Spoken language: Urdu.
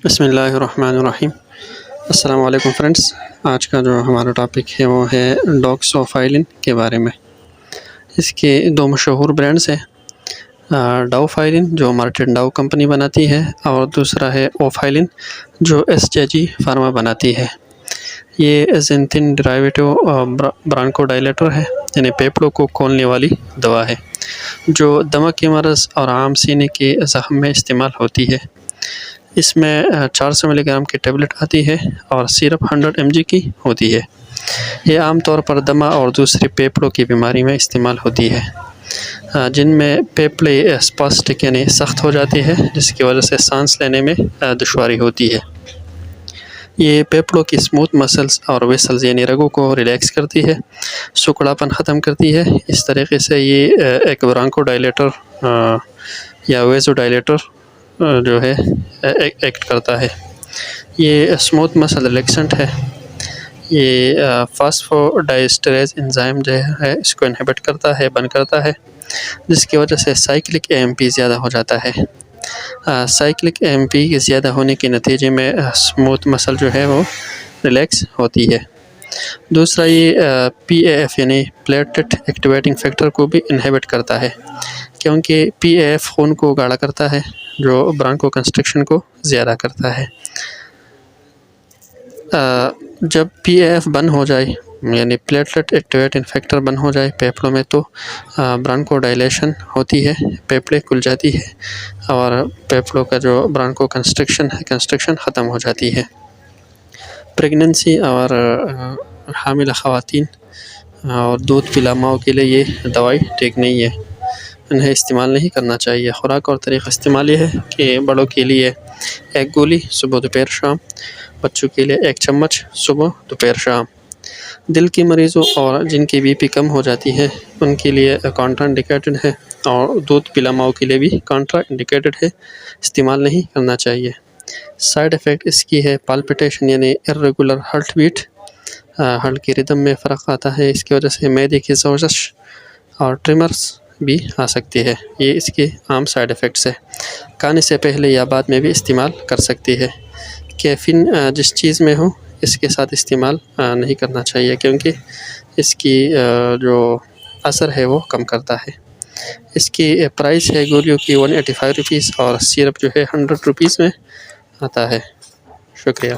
بسم اللہ الرحمن الرحیم۔ السلام علیکم فرینڈس، آج کا جو ہمارا ٹاپک ہے وہ ہے ڈاکسوفائلن کے بارے میں۔ اس کے دو مشہور برانڈز ہیں، ڈاؤفائلن جو مارٹن ڈاؤ کمپنی بناتی ہے، اور دوسرا ہے اوفائلن جو ایس جے جی فارما بناتی ہے۔ یہ زینتھن ڈرائیویٹو برانکو ڈائلیٹر ہے، یعنی پیپڑوں کو کھولنے والی دوا ہے جو دمہ کے مرض اور عام سینے کے زخم میں استعمال ہوتی ہے۔ اس میں 400 ملی گرام کی ٹیبلٹ آتی ہے اور سیرپ 100 mg کی ہوتی ہے۔ یہ عام طور پر دمہ اور دوسری پیپڑوں کی بیماری میں استعمال ہوتی ہے، جن میں پیپڑے اسپاسٹک یعنی سخت ہو جاتی ہے، جس کی وجہ سے سانس لینے میں دشواری ہوتی ہے۔ یہ پیپڑوں کی اسموتھ مسلز اور ویسلز یعنی رگوں کو ریلیکس کرتی ہے، سکڑاپن ختم کرتی ہے۔ اس طریقے سے یہ ایک برانکو ڈائلیٹر یا ویزو ڈائلیٹر جو ہے ایکٹ کرتا ہے۔ یہ اسموتھ مسل ریلیکسنٹ ہے۔ یہ فاسفو ڈائسٹریز انزائم جو ہے اس کو انہیبٹ کرتا ہے، بند کرتا ہے، جس کی وجہ سے سائیکلک اے ایم پی زیادہ ہو جاتا ہے۔ سائیکلک اے ایم پی کے زیادہ ہونے کے نتیجے میں اسموتھ مسل جو ہے وہ ریلیکس ہوتی ہے۔ دوسرا یہ پی اے ایف یعنی پلیٹلیٹ ایکٹیویٹنگ فیکٹر کو بھی انہیبٹ کرتا ہے، کیونکہ پی اے ایف خون کو گاڑھا کرتا ہے جو برانکو کنسٹرکشن کو زیادہ کرتا ہے۔ جب پی اے ایف بند ہو جائے یعنی پلیٹلیٹ ایکٹیویٹنگ فیکٹر بند ہو جائے پیپڑوں میں، تو برانکو ڈائلیشن ہوتی ہے، پیپڑیں کھل جاتی ہے اور پیپڑوں کا جو برانکو کنسٹرکشن ختم ہو جاتی ہے۔ پریگننسی اور حاملہ خواتین اور دودھ پلا ماؤں کے لیے یہ دوائی ٹھیک نہیں ہے، انہیں استعمال نہیں کرنا چاہیے۔ خوراک اور طریقہ استعمال یہ ہے کہ بڑوں کے لیے 1 گولی صبح دوپہر شام، بچوں کے لیے 1 چمچ صبح دوپہر شام۔ دل کے مریضوں اور جن کی بی پی کم ہو جاتی ہے ان کے لیے کانٹرا انڈیکیٹڈ ہے، اور دودھ پلا ماؤں کے لیے بھی کانٹرا انڈیکیٹڈ ہے، استعمال نہیں کرنا چاہیے۔ سائیڈ افیکٹ اس کی ہے پالپیٹیشن یعنی ارریگولر ہارٹ بیٹ، ہارٹ کی ردم میں فرق آتا ہے، اس کی وجہ سے معدے کی سوزش اور ٹریمرز بھی آ سکتی ہے۔ یہ اس کے عام سائیڈ افیکٹس ہے۔ کھانے سے پہلے یا بعد میں بھی استعمال کر سکتی ہے۔ کیفین جس چیز میں ہو اس کے ساتھ استعمال نہیں کرنا چاہیے، کیونکہ اس کی جو اثر ہے وہ کم کرتا ہے۔ اس کی پرائس ہے گولیوں کی 185 روپیز، اور سیرپ جو ہے 100 روپیز میں آتا ہے۔ شکریہ۔